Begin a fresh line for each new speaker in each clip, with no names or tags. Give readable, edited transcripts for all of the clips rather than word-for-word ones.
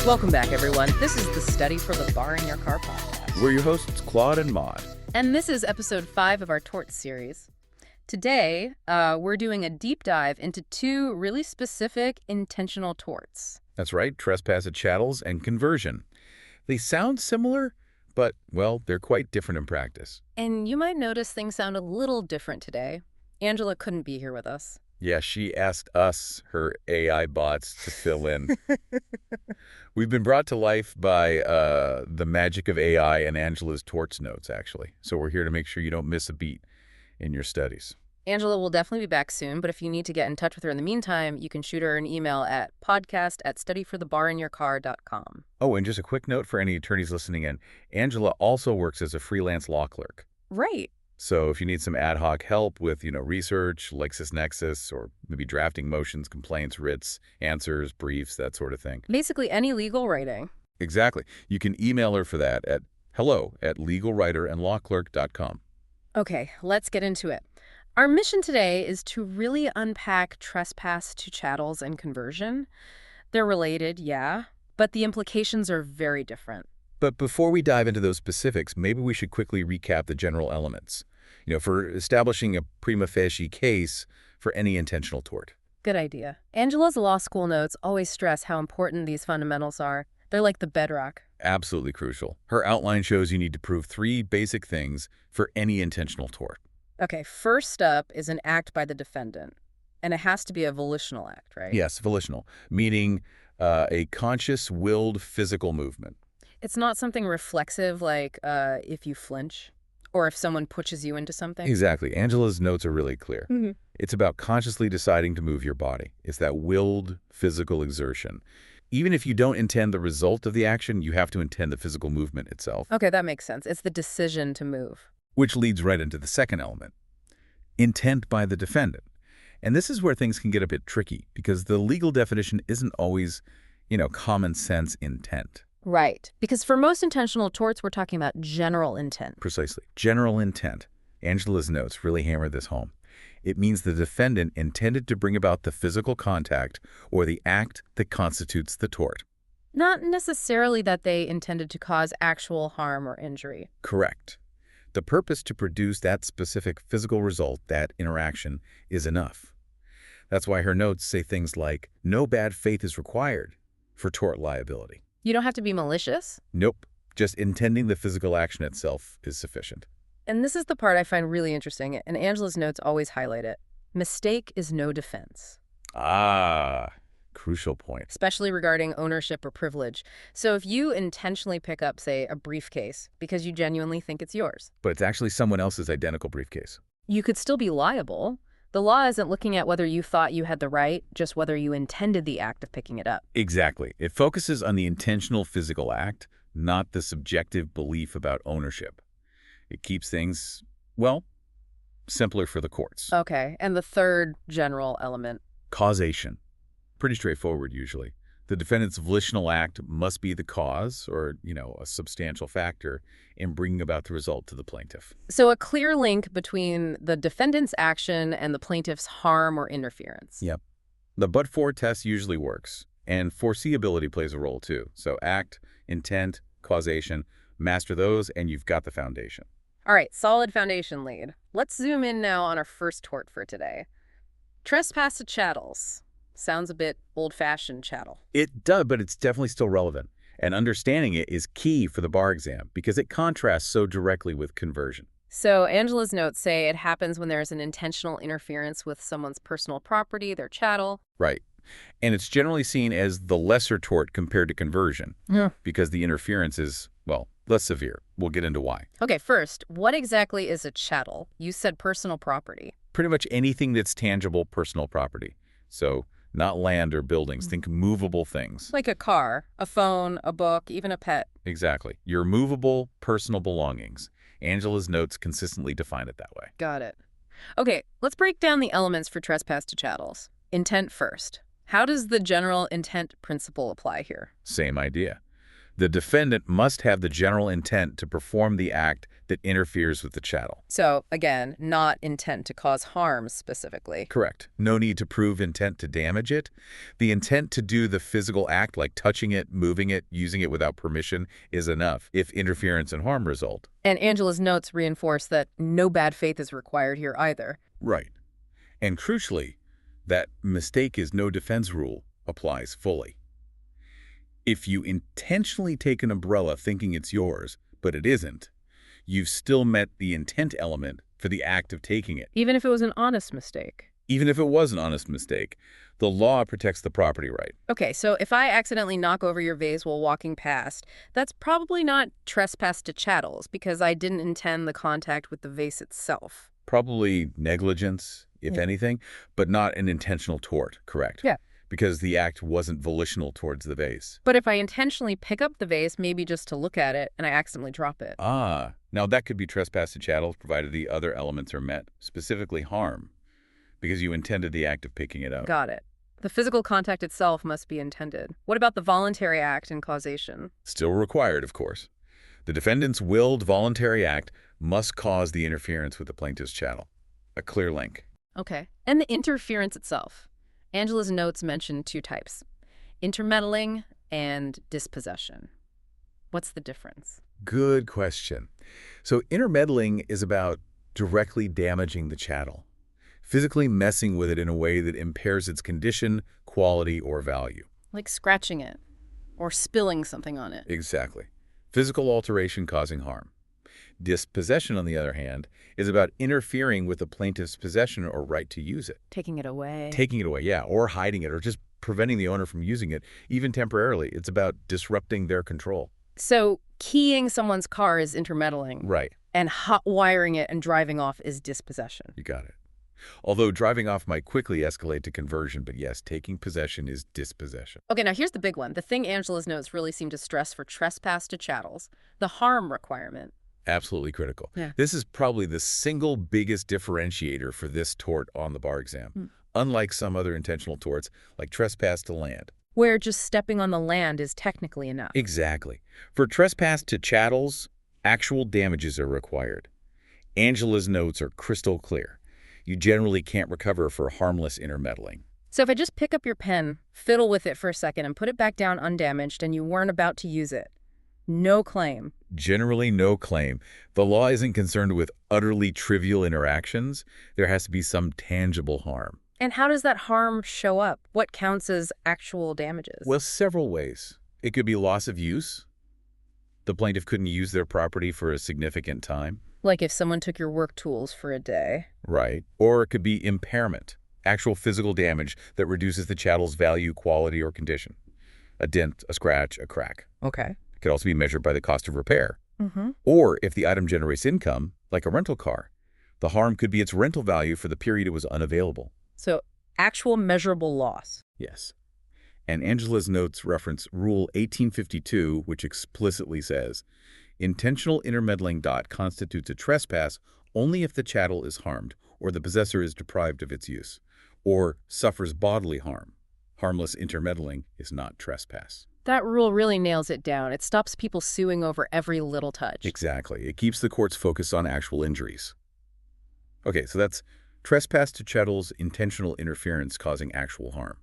Welcome back, everyone. This is the Study for the Bar in Your Car podcast.
We're your hosts, Claude and Ma.
And this is episode 5 of our Torts series. Today, we're doing a deep dive into 2 really specific intentional torts.
That's right, trespass at Chattels and conversion. They sound similar, but, well, they're quite different in practice.
And you might notice things sound a little different today. Angela couldn't be here with us.
Yeah, she asked us, her AI bots, to fill in. We've been brought to life by the magic of AI and Angela's Torts notes, actually. So we're here to make sure you don't miss a beat in your studies.
Angela will definitely be back soon, but if you need to get in touch with her in the meantime, you can shoot her an email at podcast@studyforthebarinyourcar.com.
Oh, and just a quick note for any attorneys listening in. Angela also works as a freelance law clerk.
Right.
So if you need some ad hoc help with, research, LexisNexis, or maybe drafting motions, complaints, writs, answers, briefs, that sort of thing.
Basically any legal writing.
Exactly. You can email her for that at hello@legalwriterandlawclerk.com.
Okay, let's get into it. Our mission today is to really unpack trespass to chattels and conversion. They're related, yeah, but the implications are very different.
But before we dive into those specifics, maybe we should quickly recap the general elements, for establishing a prima facie case for any intentional tort.
Good idea. Angela's law school notes always stress how important these fundamentals are. They're like the bedrock.
Absolutely crucial. Her outline shows you need to prove 3 basic things for any intentional tort.
Okay, first up is an act by the defendant. And it has to be a volitional act, right?
Yes, volitional, meaning a conscious, willed physical movement.
It's not something reflexive like if you flinch or if someone pushes you into something.
Exactly. Angela's notes are really clear.
Mm-hmm.
It's about consciously deciding to move your body. It's that willed physical exertion. Even if you don't intend the result of the action, you have to intend the physical movement itself.
Okay, that makes sense. It's the decision to move.
Which leads right into the second element, intent by the defendant. And this is where things can get a bit tricky because the legal definition isn't always, common sense intent.
Right. Because for most intentional torts, we're talking about general intent.
Precisely. General intent. Angela's notes really hammer this home. It means the defendant intended to bring about the physical contact or the act that constitutes the tort.
Not necessarily that they intended to cause actual harm or injury.
Correct. The purpose to produce that specific physical result, that interaction, is enough. That's why her notes say things like, no bad faith is required for tort liability.
You don't have to be malicious?
Nope. Just intending the physical action itself is sufficient.
And this is the part I find really interesting, and Angela's notes always highlight it. Mistake is no defense.
Ah, crucial point.
Especially regarding ownership or privilege. So if you intentionally pick up, say, a briefcase because you genuinely think it's yours,
But it's actually someone else's identical briefcase.
you could still be liable. The law isn't looking at whether you thought you had the right, just whether you intended the act of picking it up.
Exactly. It focuses on the intentional physical act, not the subjective belief about ownership. It keeps things, simpler for the courts.
Okay, and the third general element.
Causation. Pretty straightforward, usually. The defendant's volitional act must be the cause or, a substantial factor in bringing about the result to the plaintiff.
So a clear link between the defendant's action and the plaintiff's harm or interference.
Yep. The but-for test usually works, and foreseeability plays a role too. So act, intent, causation, master those, and you've got the foundation.
All right, solid foundation lead. Let's zoom in now on our first tort for today. Trespass to chattels. Sounds a bit old-fashioned chattel.
It does, but it's definitely still relevant. And understanding it is key for the bar exam because it contrasts so directly with conversion.
So Angela's notes say it happens when there's an intentional interference with someone's personal property, their chattel.
Right. And it's generally seen as the lesser tort compared to conversion because the interference is, less severe. We'll get into why.
Okay, first, what exactly is a chattel? You said personal property.
Pretty much anything that's tangible personal property. So not land or buildings. Think movable things.
Like a car, a phone, a book, even a pet.
Exactly. Your movable personal belongings. Angela's notes consistently define it that way.
Got it. Okay, let's break down the elements for trespass to chattels. Intent first. How does the general intent principle apply here?
Same idea. The defendant must have the general intent to perform the act that interferes with the chattel.
So, again, not intent to cause harm specifically.
Correct. No need to prove intent to damage it. The intent to do the physical act, like touching it, moving it, using it without permission, is enough if interference and harm result.
And Angela's notes reinforce that no bad faith is required here either.
Right. And crucially, that mistake is no defense rule applies fully. If you intentionally take an umbrella thinking it's yours, but it isn't, you've still met the intent element for the act of taking it.
Even if it was an honest mistake.
Even if it was an honest mistake, the law protects the property right.
Okay, so if I accidentally knock over your vase while walking past, that's probably not trespass to chattels because I didn't intend the contact with the vase itself.
Probably negligence, if anything, but not an intentional tort, correct?
Yeah.
Because the act wasn't volitional towards the vase.
But if I intentionally pick up the vase, maybe just to look at it, and I accidentally drop it.
Ah, now that could be trespass to chattels provided the other elements are met, specifically harm, because you intended the act of picking it up.
Got it. The physical contact itself must be intended. What about the voluntary act and causation?
Still required, of course. The defendant's willed voluntary act must cause the interference with the plaintiff's chattel. A clear link.
Okay. And the interference itself. Angela's notes mention two types, intermeddling and dispossession. What's the difference?
Good question. So intermeddling is about directly damaging the chattel, physically messing with it in a way that impairs its condition, quality, or value.
Like scratching it or spilling something on it.
Exactly. Physical alteration causing harm. Dispossession, on the other hand, is about interfering with the plaintiff's possession or right to use it.
Taking it away.
Taking it away, yeah, or hiding it, or just preventing the owner from using it, even temporarily. It's about disrupting their control.
So keying someone's car is intermeddling.
Right.
And hot wiring it and driving off is dispossession.
You got it. Although driving off might quickly escalate to conversion, but yes, taking possession is dispossession.
Okay, now here's the big one. The thing Angela's notes really seem to stress for trespass to chattels, the harm requirement.
Absolutely critical.
Yeah.
This is probably the single biggest differentiator for this tort on the bar exam, unlike some other intentional torts like trespass to land.
Where just stepping on the land is technically enough.
Exactly. For trespass to chattels, actual damages are required. Angela's notes are crystal clear. You generally can't recover for harmless intermeddling.
So if I just pick up your pen, fiddle with it for a second, and put it back down undamaged, and you weren't about to use it, no claim.
Generally, no claim. The law isn't concerned with utterly trivial interactions. There has to be some tangible harm.
And how does that harm show up? What counts as actual damages?
Well, several ways. It could be loss of use. The plaintiff couldn't use their property for a significant time.
Like if someone took your work tools for a day.
Right. Or it could be impairment, actual physical damage that reduces the chattel's value, quality, or condition. A dent, a scratch, a crack.
Okay.
It could also be measured by the cost of repair. Or if the item generates income, like a rental car, the harm could be its rental value for the period it was unavailable.
So actual measurable loss.
Yes. And Angela's notes reference Rule 1852, which explicitly says, intentional intermeddling constitutes a trespass only if the chattel is harmed or the possessor is deprived of its use or suffers bodily harm. Harmless intermeddling is not trespass.
That rule really nails it down. It stops people suing over every little touch.
Exactly. It keeps the courts focused on actual injuries. Okay, so that's trespass to chattels, intentional interference causing actual harm.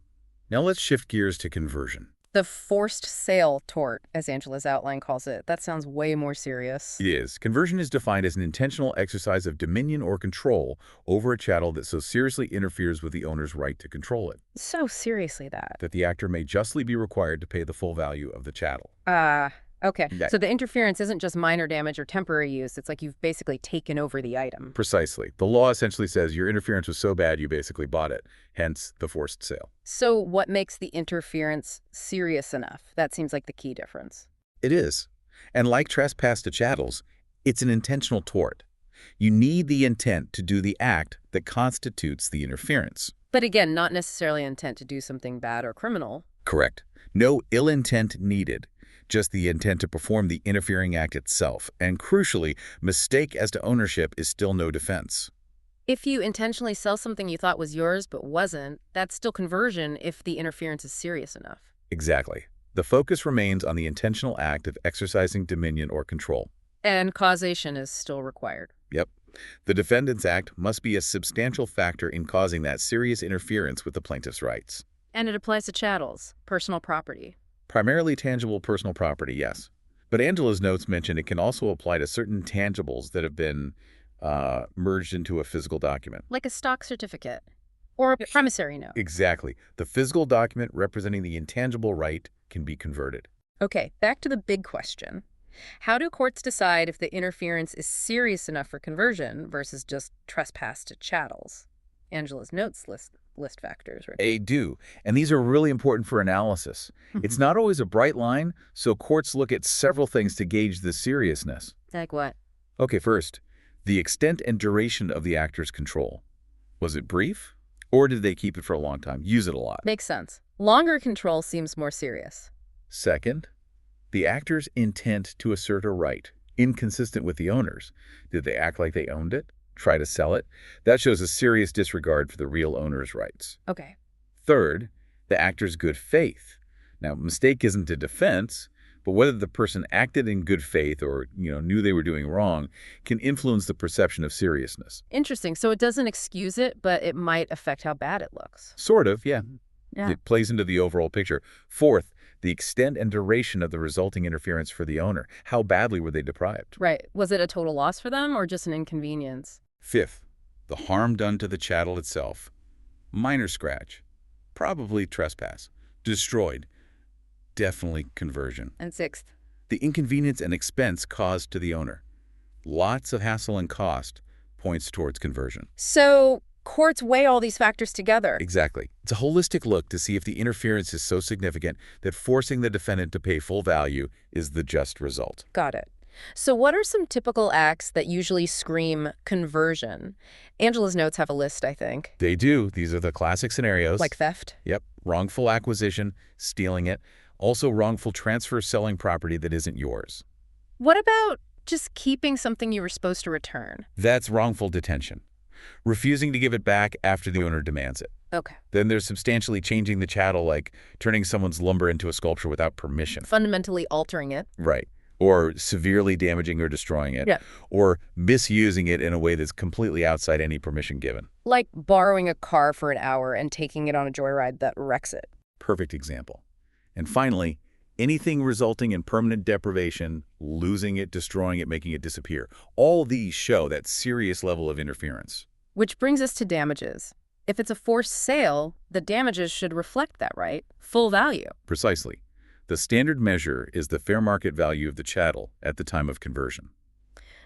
Now let's shift gears to conversion.
The forced sale tort, as Angela's outline calls it. That sounds way more serious.
It is. Conversion is defined as an intentional exercise of dominion or control over a chattel that so seriously interferes with the owner's right to control it,
So seriously that
that the actor may justly be required to pay the full value of the chattel.
Okay.
Yeah.
So the interference isn't just minor damage or temporary use. It's like you've basically taken over the item.
Precisely. The law essentially says your interference was so bad you basically bought it, hence the forced sale.
So what makes the interference serious enough? That seems like the key difference.
It is. And like trespass to chattels, it's an intentional tort. You need the intent to do the act that constitutes the interference.
But again, not necessarily intent to do something bad or criminal.
Correct. No ill intent needed. Just the intent to perform the interfering act itself. And crucially, mistake as to ownership is still no defense.
If you intentionally sell something you thought was yours but wasn't, that's still conversion if the interference is serious enough.
Exactly. The focus remains on the intentional act of exercising dominion or control.
And causation is still required.
Yep. The defendant's act must be a substantial factor in causing that serious interference with the plaintiff's rights.
And it applies to chattels, personal property.
Primarily tangible personal property, yes. But Angela's notes mention it can also apply to certain tangibles that have been merged into a physical document.
Like a stock certificate or a promissory note.
Exactly. The physical document representing the intangible right can be converted.
Okay, back to the big question. How do courts decide if the interference is serious enough for conversion versus just trespass to chattels? Angela's notes list factors, right?
They do, and these are really important for analysis. It's not always a bright line, so courts look at several things to gauge the seriousness.
Like what?
Okay, first, the extent and duration of the actor's control. Was it brief, or did they keep it for a long time, use it a lot?
Makes sense. Longer control seems more serious.
Second, the actor's intent to assert a right, inconsistent with the owner's. Did they act like they owned it? Try to sell it? That shows a serious disregard for the real owner's rights.
Okay.
Third, the actor's good faith. Now, mistake isn't a defense, but whether the person acted in good faith or, knew they were doing wrong can influence the perception of seriousness.
Interesting. So it doesn't excuse it, but it might affect how bad it looks.
Sort of, yeah.
Yeah.
It plays into the overall picture. Fourth, the extent and duration of the resulting interference for the owner. How badly were they deprived?
Right. Was it a total loss for them or just an inconvenience?
Fifth, the harm done to the chattel itself. Minor scratch. Probably trespass. Destroyed. Definitely conversion.
And sixth?
The inconvenience and expense caused to the owner. Lots of hassle and cost points towards conversion.
So courts weigh all these factors together.
Exactly. It's a holistic look to see if the interference is so significant that forcing the defendant to pay full value is the just result.
Got it. So what are some typical acts that usually scream conversion? Angela's notes have a list, I think.
They do. These are the classic scenarios.
Like theft?
Yep. Wrongful acquisition, stealing it. Also wrongful transfer, selling property that isn't yours.
What about just keeping something you were supposed to return?
That's wrongful detention. Refusing to give it back after the owner demands it.
Okay.
Then there's substantially changing the chattel, like turning someone's lumber into a sculpture without permission.
Fundamentally altering it.
Right. Or severely damaging or destroying it.
Yeah.
Or misusing it in a way that's completely outside any permission given.
Like borrowing a car for an hour and taking it on a joyride that wrecks it.
Perfect example. And finally, anything resulting in permanent deprivation, losing it, destroying it, making it disappear. All these show that serious level of interference.
Which brings us to damages. If it's a forced sale, the damages should reflect that, right? Full value.
Precisely. The standard measure is the fair market value of the chattel at the time of conversion.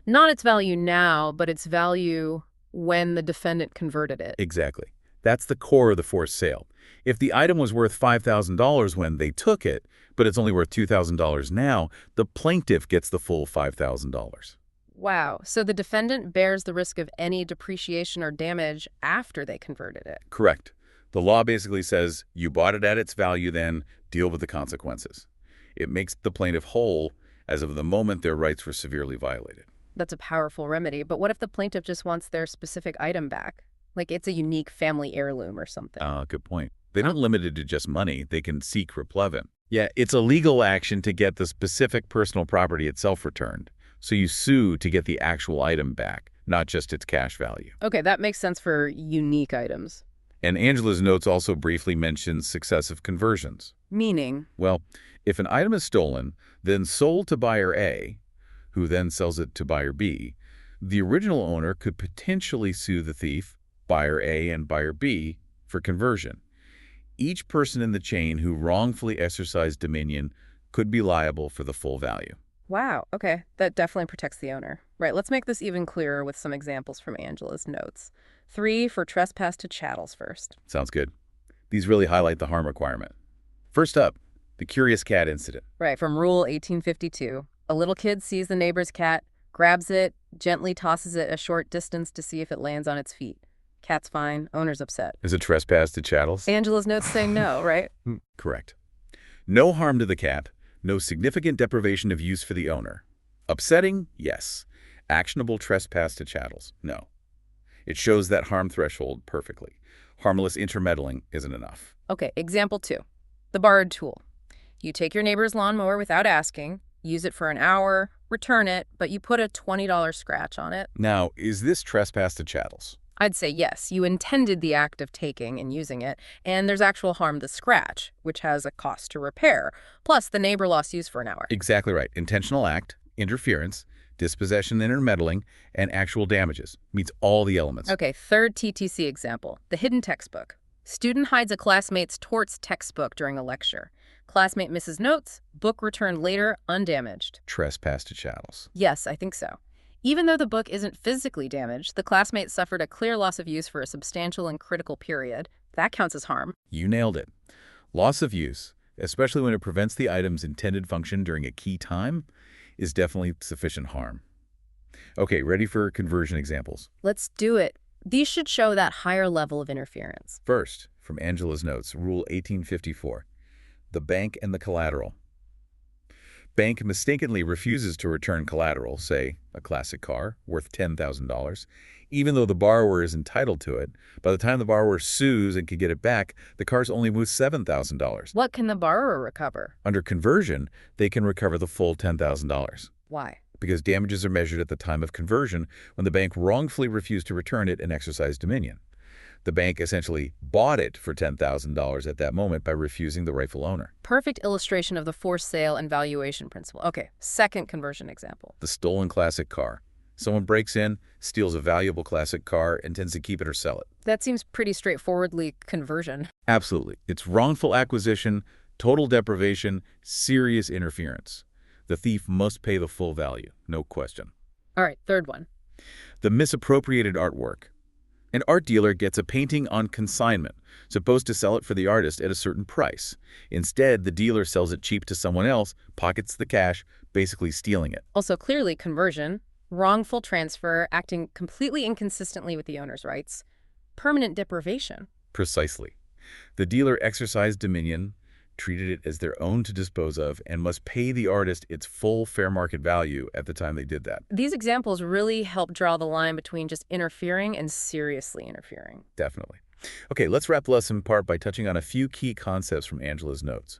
Not its value now, but its value when the defendant converted it.
Exactly. That's the core of the forced sale. If the item was worth $5,000 when they took it, but it's only worth $2,000 now, the plaintiff gets the full $5,000.
Wow. So the defendant bears the risk of any depreciation or damage after they converted it.
Correct. The law basically says you bought it at its value, then deal with the consequences. It makes the plaintiff whole as of the moment their rights were severely violated.
That's a powerful remedy. But what if the plaintiff just wants their specific item back? Like it's a unique family heirloom or something.
Good point. They're not limited to just money. They can seek replevin. Yeah, it's a legal action to get the specific personal property itself returned. So you sue to get the actual item back, not just its cash value.
Okay, that makes sense for unique items.
And Angela's notes also briefly mention successive conversions.
Meaning?
Well, if an item is stolen, then sold to buyer A, who then sells it to buyer B, the original owner could potentially sue the thief, buyer A and buyer B, for conversion. Each person in the chain who wrongfully exercised dominion could be liable for the full value.
Wow, okay. That definitely protects the owner. Right, let's make this even clearer with some examples from Angela's notes. 3 for trespass to chattels first.
Sounds good. These really highlight the harm requirement. First up, the curious cat incident.
Right, from Rule 1852. A little kid sees the neighbor's cat, grabs it, gently tosses it a short distance to see if it lands on its feet. Cat's fine, owner's upset.
Is it trespass to chattels?
Angela's notes say no, right?
Correct. No harm to the cat, no significant deprivation of use for the owner. Upsetting? Yes. Actionable trespass to chattels? No. It shows that harm threshold perfectly. Harmless intermeddling isn't enough.
Okay, example 2. The borrowed tool. You take your neighbor's lawnmower without asking, use it for an hour, return it, but you put a $20 scratch on it.
Now, is this trespass to chattels?
I'd say yes, you intended the act of taking and using it, and there's actual harm to the scratch, which has a cost to repair. Plus, the neighbor lost use for an hour.
Exactly right. Intentional act, interference, dispossession, intermeddling, and actual damages. Meets all the elements.
Okay, third TTC example, the hidden textbook. Student hides a classmate's torts textbook during a lecture. Classmate misses notes, book returned later, undamaged.
Trespass to chattels.
Yes, I think so. Even though the book isn't physically damaged, the classmate suffered a clear loss of use for a substantial and critical period. That counts as harm.
You nailed it. Loss of use, especially when it prevents the item's intended function during a key time, is definitely sufficient harm. Okay, ready for conversion examples?
Let's do it. These should show that higher level of interference.
First, from Angela's notes, Rule 1854, the bank and the collateral. Bank mistakenly refuses to return collateral, say, a classic car worth $10,000, even though the borrower is entitled to it. By the time the borrower sues and can get it back, the car's only worth $7,000.
What can the borrower recover?
Under conversion, they can recover the full $10,000.
Why?
Because damages are measured at the time of conversion when the bank wrongfully refused to return it and exercise dominion. The bank essentially bought it for $10,000 at that moment by refusing the rightful owner.
Perfect illustration of the forced sale and valuation principle. Okay, second conversion example.
The stolen classic car. Someone breaks in, steals a valuable classic car, intends to keep it or sell it.
That seems pretty straightforwardly conversion.
Absolutely. It's wrongful acquisition, total deprivation, serious interference. The thief must pay the full value, no question.
All right, third one.
The misappropriated artwork. An art dealer gets a painting on consignment, supposed to sell it for the artist at a certain price. Instead, the dealer sells it cheap to someone else, pockets the cash, basically stealing it.
Also clearly conversion, wrongful transfer, acting completely inconsistently with the owner's rights, permanent deprivation.
Precisely. The dealer exercised dominion, treated it as their own to dispose of, and must pay the artist its full fair market value at the time they did that.
These examples really help draw the line between just interfering and seriously interfering.
Definitely. Okay, let's wrap the lesson apart by touching on a few key concepts from Angela's notes.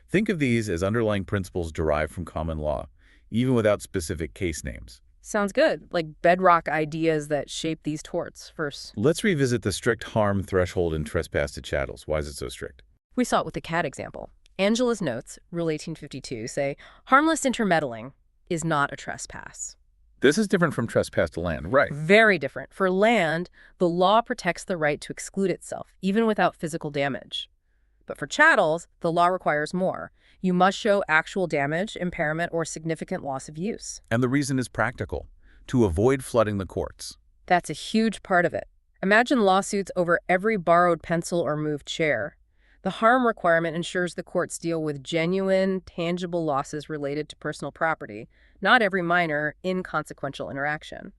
Think of these as underlying principles derived from common law, even without specific case names.
Sounds good, like bedrock ideas that shape these torts. First,
Let's revisit the strict harm threshold in trespass to chattels. Why is it so strict?
we saw it with the cat example. Angela's notes, Rule 1852, say, harmless intermeddling is not a trespass.
This is different from trespass to land, right?
Very different. For land, the law protects the right to exclude itself, even without physical damage. But for chattels, the law requires more. You must show actual damage, impairment, or significant loss of use.
And the reason is practical, to avoid flooding the courts.
That's a huge part of it. Imagine lawsuits over every borrowed pencil or moved chair. The harm requirement ensures the courts deal with genuine, tangible losses related to personal property, not every minor, inconsequential interaction.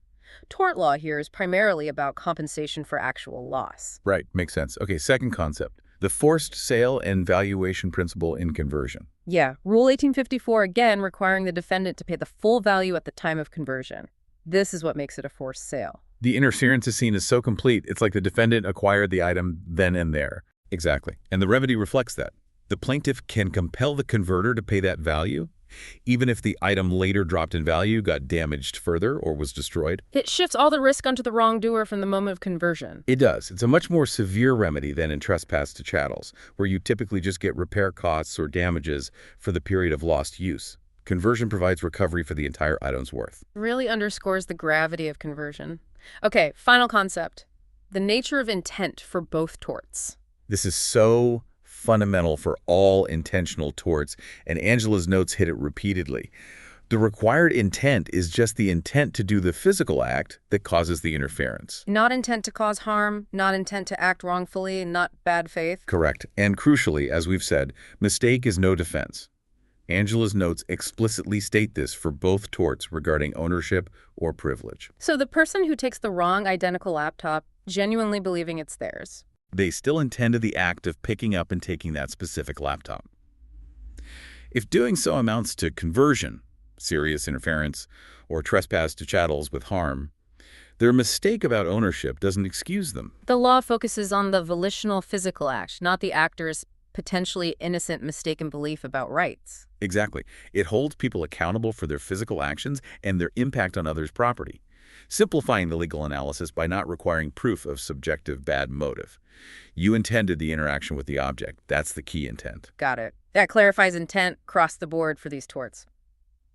Tort law here is primarily about compensation for actual loss.
Right, makes sense. Okay, second concept, the forced sale and valuation principle in conversion.
Yeah, Rule 1854 again requiring the defendant to pay the full value at the time of conversion. This is what makes it a forced sale.
The interference is seen as so complete, it's like the defendant acquired the item then and there. Exactly. And the remedy reflects that. The plaintiff can compel the converter to pay that value, even if the item later dropped in value, got damaged further, or was destroyed.
It shifts all the risk onto the wrongdoer from the moment of conversion.
It does. It's a much more severe remedy than in trespass to chattels, where you typically just get repair costs or damages for the period of lost use. Conversion provides recovery for the entire item's worth.
Really underscores the gravity of conversion. Okay, final concept. The nature of intent for both torts.
This is so fundamental for all intentional torts, and Angela's notes hit it repeatedly. The required intent is just the intent to do the physical act that causes the interference.
Not intent to cause harm, not intent to act wrongfully, not bad faith.
Correct. And crucially, as we've said, mistake is no defense. Angela's notes explicitly state this for both torts regarding ownership or privilege.
So the person who takes the wrong identical laptop, genuinely believing it's theirs,
they still intended the act of picking up and taking that specific laptop. If doing so amounts to conversion, serious interference, or trespass to chattels with harm, their mistake about ownership doesn't excuse them.
the law focuses on the volitional physical act, not the actor's potentially innocent mistaken belief about rights.
Exactly. It holds people accountable for their physical actions and their impact on others' property, simplifying the legal analysis by not requiring proof of subjective bad motive. You intended the interaction with the object. That's the key intent.
Got it. That clarifies intent across the board for these torts.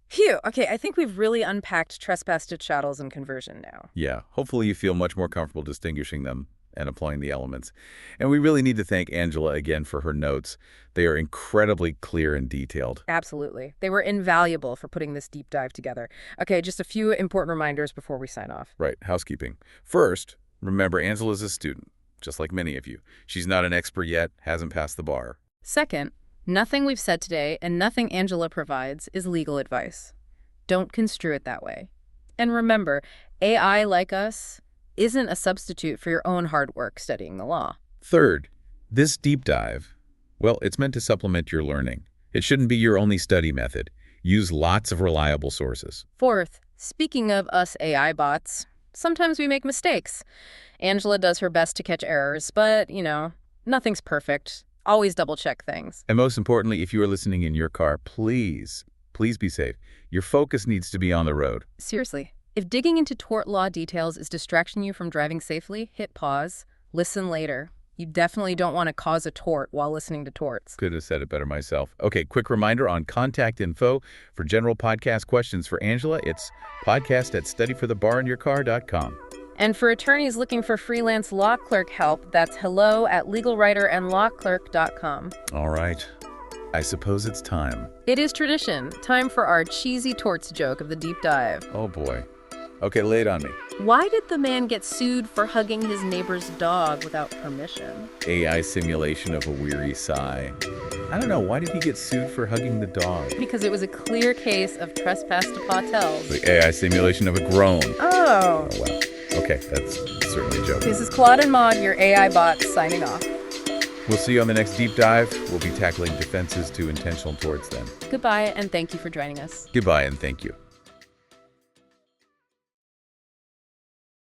Phew. Okay, I think we've really unpacked trespass to chattels and conversion now.
Yeah, hopefully you feel much more comfortable distinguishing them and applying the elements. And we really need to thank Angela again for her notes. They are incredibly clear and detailed.
Absolutely. They were invaluable for putting this deep dive together. Okay, just a few important reminders before we sign off.
Right, housekeeping. First, remember Angela's a student, just like many of you. She's not an expert yet, hasn't passed the bar.
Second, nothing we've said today and nothing Angela provides is legal advice. Don't construe it that way. And remember, AI, like us, isn't a substitute for your own hard work studying the law.
Third, this deep dive, well, it's meant to supplement your learning. It shouldn't be your only study method. Use lots of reliable sources.
Fourth, speaking of us AI bots, sometimes we make mistakes. Angela does her best to catch errors, but, nothing's perfect. Always double-check things.
And most importantly, if you are listening in your car, please be safe. Your focus needs to be on the road.
Seriously. If digging into tort law details is distracting you from driving safely, hit pause. Listen later. You definitely don't want to cause a tort while listening to torts.
Could have said it better myself. Okay, quick reminder on contact info for general podcast questions for Angela. It's podcast@studyforthebarinyourcar.com.
And for attorneys looking for freelance law clerk help, that's hello@legalwriterandlawclerk.com.
All right. I suppose it's time.
It is tradition. Time for our cheesy torts joke of the deep dive.
Oh, boy. Okay, lay it on me.
Why did the man get sued for hugging his neighbor's dog without permission?
AI simulation of a weary sigh. I don't know. Why did he get sued for hugging the dog?
Because it was a clear case of trespass to Chattels.
The AI simulation of a groan.
Oh.
Oh, well. Okay, that's certainly a joke.
This is Claude and Ma, your AI bots, signing off.
We'll see you on the next deep dive. We'll be tackling defenses to intentional torts then.
Goodbye, and thank you for joining us.
Goodbye, and thank you.